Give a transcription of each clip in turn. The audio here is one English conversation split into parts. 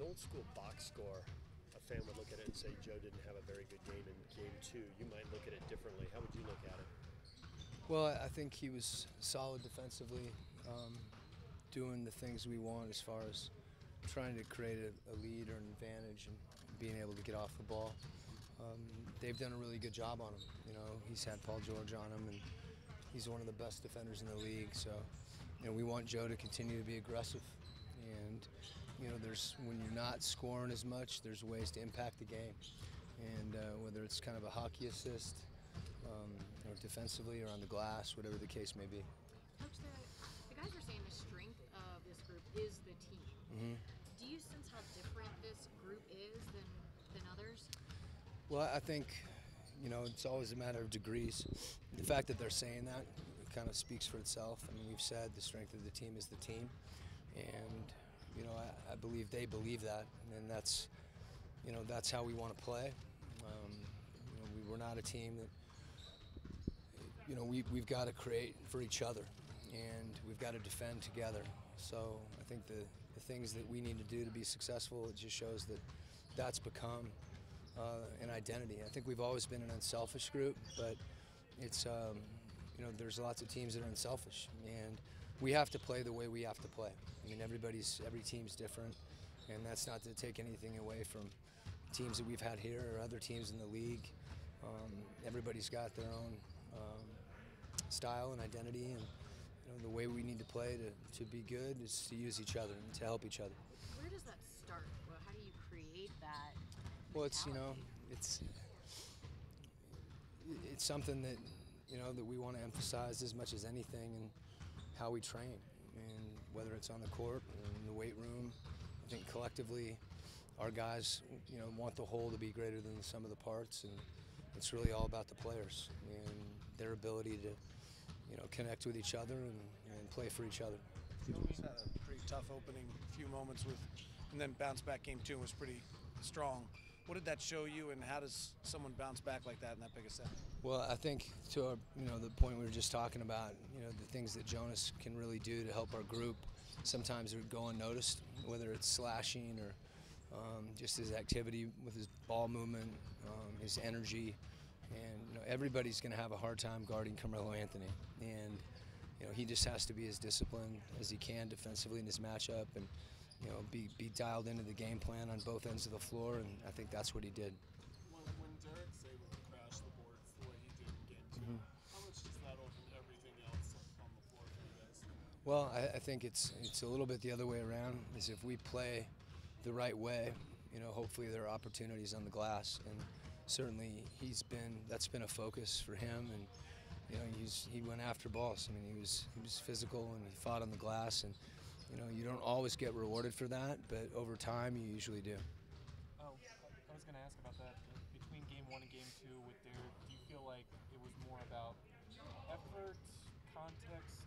an old school box score, a fan would look at it and say Joe didn't have a very good game in game 2. You might look at it differently. How would you look at it? Well, I think he was solid defensively, doing the things we want as far as trying to create a lead or an advantage and being able to get off the ball. They've done a really good job on him. You know, he's had Paul George on him, and he's one of the best defenders in the league. So, you know, we want Joe to continue to be aggressive. And, you know, when you're not scoring as much, there's ways to impact the game. And whether it's kind of a hockey assist, or defensively or on the glass, whatever the case may be. Coach, the guys are saying the strength of this group is the team. Mm-hmm. Do you sense how different this group is than others? Well, I think, you know, it's always a matter of degrees. The fact that they're saying that kind of speaks for itself. I mean, we've said the strength of the team is the team. And, you know, I believe they believe that. And that's, you know, that's how we want to play. You know, we're not a team that, you know, we've got to create for each other, and we've got to defend together. So I think the things that we need to do to be successful, it just shows that that's become an identity. I think we've always been an unselfish group, but it's, you know, there's lots of teams that are unselfish, and we have to play the way we have to play. I mean, every team's different, and that's not to take anything away from teams that we've had here or other teams in the league. Everybody's got their own style and identity, and you know, the way we need to play to be good is to use each other and to help each other. Where does that start? Well, how do you create that? Well, it's, you know, it's something that, you know, that we want to emphasize as much as anything, and how we train, and whether it's on the court or in the weight room. I think collectively our guys, you know, want the whole to be greater than the sum of the parts, and it's really all about the players and their ability to, you know, connect with each other and play for each other. Jones had a pretty tough opening few moments and then bounce back game 2 was pretty strong. What did that show you, and how does someone bounce back like that in that big a set? Well, I think to you know, the point we were just talking about, you know, the things that Jonas can really do to help our group sometimes would go unnoticed, whether it's slashing or just his activity with his ball movement, his energy. And you know, everybody's going to have a hard time guarding Carmelo Anthony, and you know, he just has to be as disciplined as he can defensively in his matchup, and you know, be dialed into the game plan on both ends of the floor, and I think that's what he did. When Derek's able to crash the boards the way he did in game 2, how much does that open everything else up on the floor for you guys? Well, I think it's a little bit the other way around. Is if we play the right way, you know, hopefully there are opportunities on the glass, and certainly that's been a focus for him, and you know, he went after balls. I mean, he was physical, and he fought on the glass, and you know, you don't always get rewarded for that, but over time you usually do. Oh, I was going to ask about that. Between game 1 and game 2 with Derek, do you feel like it was more about effort, context,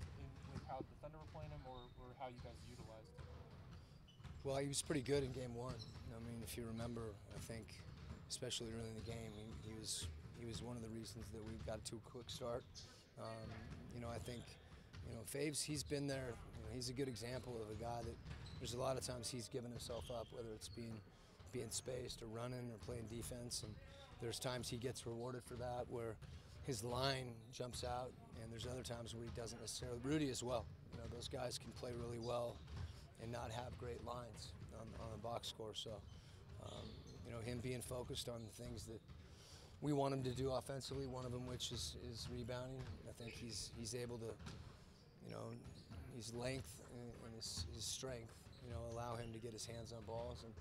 with how the Thunder were playing him, or how you guys utilized it? Well, he was pretty good in game 1. I mean, if you remember, I think, especially early in the game, he was one of the reasons that we got to a quick start. You know, I think, you know, Faves, he's been there. You know, he's a good example of a guy that there's a lot of times he's given himself up, whether it's being spaced or running or playing defense, and there's times he gets rewarded for that where his line jumps out, and there's other times where he doesn't necessarily. Rudy as well. You know, those guys can play really well and not have great lines on the box score. So, you know, him being focused on the things that we want him to do offensively, one of them which is rebounding. I think he's able to, you know, his length and his strength, you know, allow him to get his hands on balls, and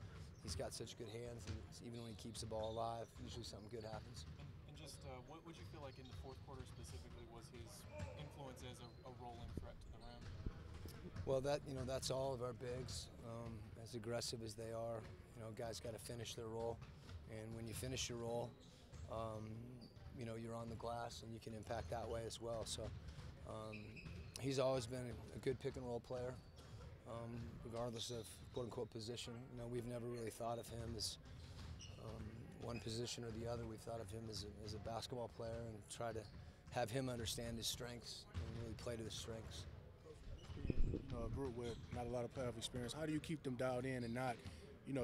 he's got such good hands, and even when he keeps the ball alive, usually something good happens. And just what would you feel like in the fourth quarter specifically was his influence as a rolling threat to the rim? Well, that's all of our bigs. As aggressive as they are, you know, guys got to finish their role, and when you finish your role, you know, you're on the glass and you can impact that way as well. So he's always been a good pick and roll player, regardless of quote unquote position. You know, we've never really thought of him as one position or the other. We've thought of him as a basketball player and try to have him understand his strengths and really play to his strengths. You know, a group with not a lot of playoff experience, how do you keep them dialed in and not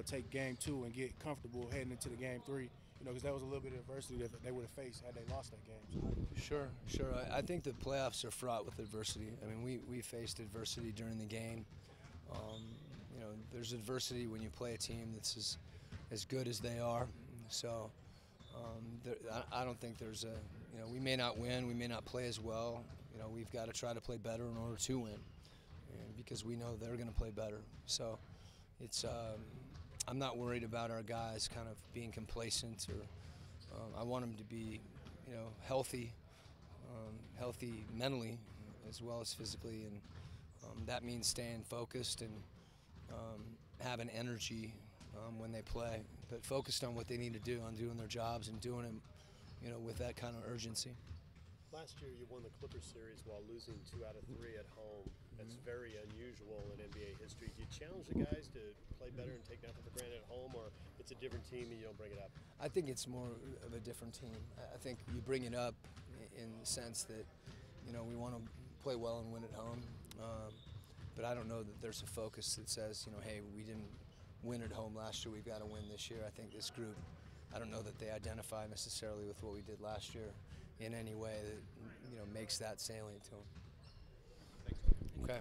take game 2 and get comfortable heading into the game 3. Because that was a little bit of adversity that they would have faced had they lost that game. Sure. I think the playoffs are fraught with adversity. I mean, we faced adversity during the game. There's adversity when you play a team that's as good as they are. So I don't think there's we may not win, we may not play as well. We've got to try to play better in order to win, because we know they're going to play better. So it's I'm not worried about our guys kind of being complacent, or I want them to be healthy mentally as well as physically, and that means staying focused and having energy when they play, but focused on what they need to do, on doing their jobs and doing it with that kind of urgency. Last year you won the Clippers series while losing 2 out of 3 at home. That's very unusual in NBA history. Do you challenge the guys to play better and take nothing for granted at home, or it's a different team and you don't bring it up? I think it's more of a different team. I think you bring it up in the sense that we want to play well and win at home, but I don't know that there's a focus that says hey, we didn't win at home last year, we've got to win this year. I think this group, I don't know that they identify necessarily with what we did last year in any way that makes that salient to them. Thanks. Okay.